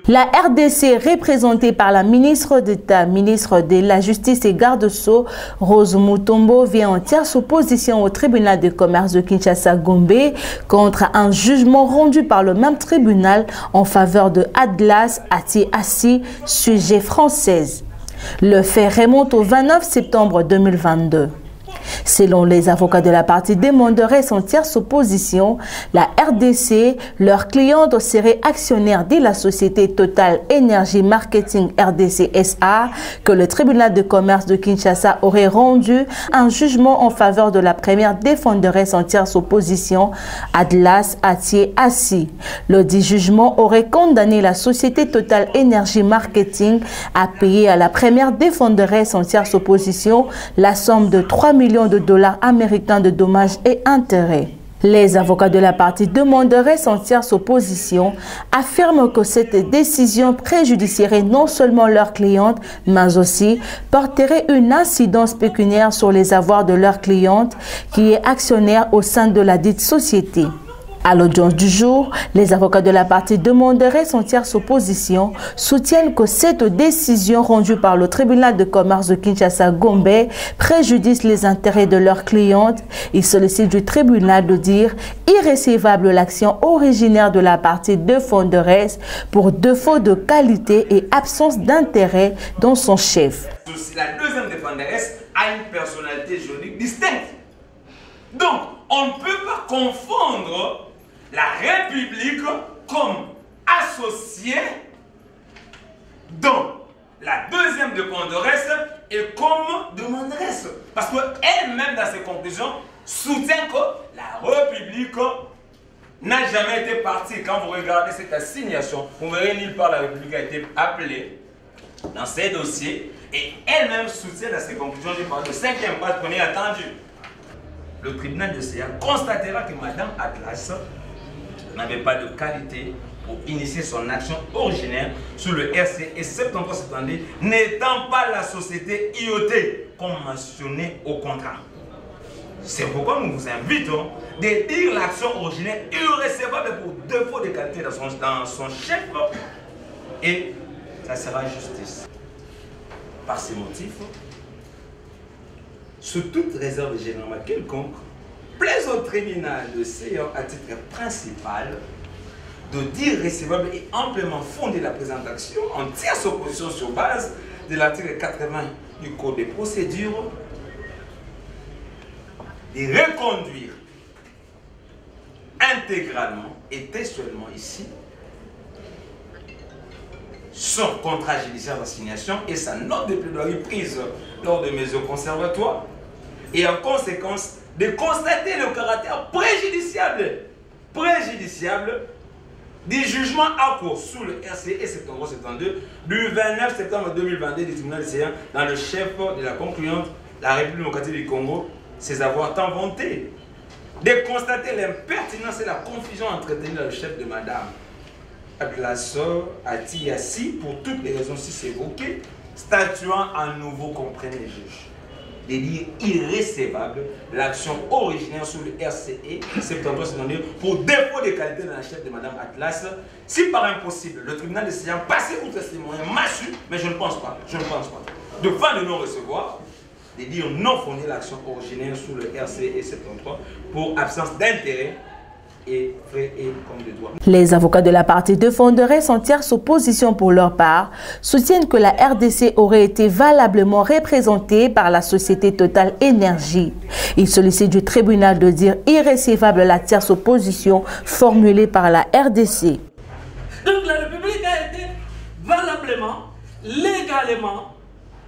La RDC, représentée par la ministre d'État, ministre de la Justice et garde-sceaux, Rose Mutombo, vient en tierce opposition au tribunal de commerce de Kinshasa-Gombe contre un jugement rendu par le même tribunal en faveur de Atlas Ati-Assi, sujet française. Le fait remonte au 29 septembre 2022. Selon les avocats de la partie demanderait en tierce opposition, la RDC, leur cliente serait actionnaire de la société Total Energy Marketing RDC SA, que le tribunal de commerce de Kinshasa aurait rendu un jugement en faveur de la première défenderesse en tierce opposition, Atlas Ati-Assi. Le dit jugement aurait condamné la société Total Energy Marketing à payer à la première défenderesse en tierce opposition la somme de 3 millions de dollars américains de dommages et intérêts. Les avocats de la partie demanderait en tierce opposition affirment que cette décision préjudicierait non seulement leurs clientes, mais aussi porterait une incidence pécuniaire sur les avoirs de leur cliente qui est actionnaire au sein de la dite société. À l'audience du jour, les avocats de la partie demanderait en tierce opposition soutiennent que cette décision rendue par le tribunal de commerce de Kinshasa-Gombe préjudice les intérêts de leurs clientes. Ils sollicitent du tribunal de dire irrécevable l'action originaire de la partie défenderesse pour défaut de qualité et absence d'intérêt dans son chef. La deuxième défenderesse a une personnalité juridique distincte. Donc, on ne peut pas confondre la République comme associée dans la deuxième demanderesse et comme demanderesse. Parce qu'elle-même, dans ses conclusions, soutient que la République n'a jamais été partie. Quand vous regardez cette assignation, vous verrez nulle part la République a été appelée dans ces dossiers. Et elle-même soutient dans ses conclusions, j'ai parlé de 5e page qu'on est attendu. Le tribunal de CA constatera que Madame Atlas n'avait pas de qualité pour initier son action originaire sur le RCE 73 n'étant pas la société IoT comme mentionné au contrat. C'est pourquoi nous vous invitons de dire l'action originaire irrécevable pour défaut de qualité dans son chef et ça sera justice. Par ces motifs, sous toute réserve générale quelconque, plaise au tribunal de CA à titre principal de dire recevable et amplement fonder la présente action en tierce opposition sur base de l'article 80 du Code des procédures, de reconduire intégralement et textuellement ici son contrat judiciaire d'assignation et sa note de plaidoirie prise lors de mesures conservatoires et en conséquence de constater le caractère préjudiciable du jugement à cours sous le RCE 73-72 du 29 septembre 2022 du tribunal de CA dans le chef de la concluante, la République démocratique du Congo, ses avoirs tant vantés, de constater l'impertinence et la confusion entretenue dans le chef de Madame Atlas Ati-Assi pour toutes les raisons ci évoquées, statuant à nouveau comprenez les juges de dire irrécevable l'action originaire sur le RCE 73 pour défaut de qualité dans la chef de Madame Atlas. Si par impossible, le tribunal de Sion passé outre ces moyens mâchus, mais je ne pense pas, de fin de non-recevoir, de dire non fonder l'action originaire sur le RCE 73 pour absence d'intérêt et frais et comme de droit. Les avocats de la partie défenderesse en tierce opposition pour leur part soutiennent que la RDC aurait été valablement représentée par la société Total Energy. Ils sollicitent du tribunal de dire irrécevable la tierce opposition formulée par la RDC. Donc la République a été valablement, légalement,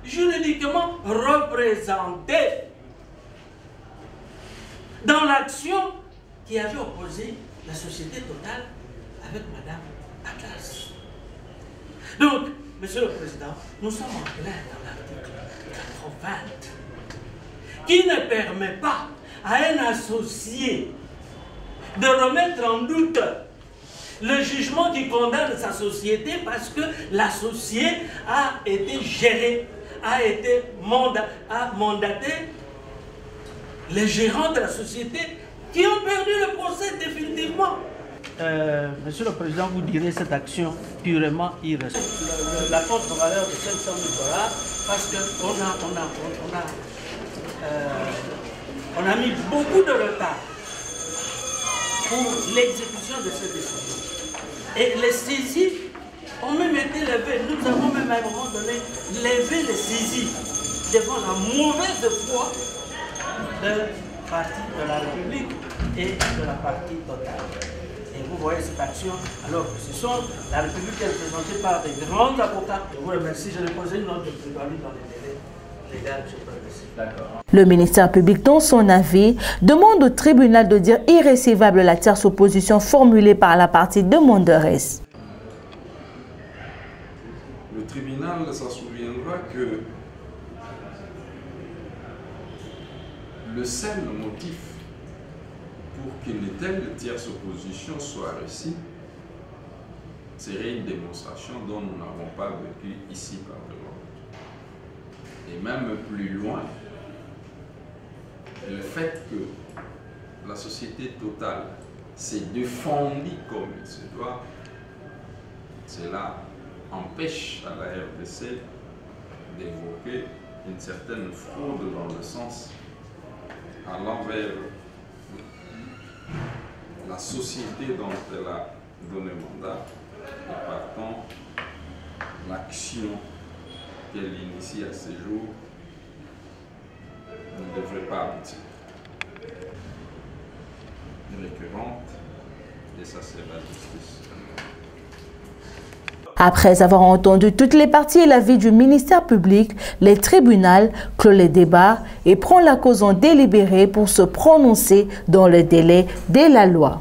juridiquement représentée dans l'action qui avait opposé la société Total avec Madame Atlas. Donc, Monsieur le Président, nous sommes en plein dans l'article 80 qui ne permet pas à un associé de remettre en doute le jugement qui condamne sa société parce que l'associé a été géré, a mandaté les gérants de la société qui ont perdu le procès définitivement. Monsieur le Président, vous direz cette action purement irresponsable. La compte de valeur de 500 000 $, parce qu'on a mis beaucoup de retard pour l'exécution de cette décision. Et les saisies ont même été levées. Nous avons même à un moment donné levé les saisies devant la mauvaise foi de parti de la République et de la partie totale. Et vous voyez cette action, alors que ce sont la République est représentée par des grands avocats. Je vous remercie, je vais poser une note de plaidoirie dans les délais légaux, je peux remercier. D'accord. Le ministère public, dans son avis, demande au tribunal de dire irrécevable la tierce opposition formulée par la partie demanderesse. Le tribunal s'en souviendra que le seul motif pour qu'une telle tierce opposition soit reçue serait une démonstration dont nous n'avons pas vécu ici par devant. Et même plus loin, le fait que la société totale s'est défendue comme il se doit, cela empêche à la RDC d'évoquer une certaine fraude dans le sens allant vers la société dont elle a donné mandat et partant l'action qu'elle initie à ce jour ne devrait pas aboutir. Récurrente, et ça c'est la justice. Après avoir entendu toutes les parties et l'avis du ministère public, les tribunaux clôt les débats et prend la cause en délibéré pour se prononcer dans le délai de la loi.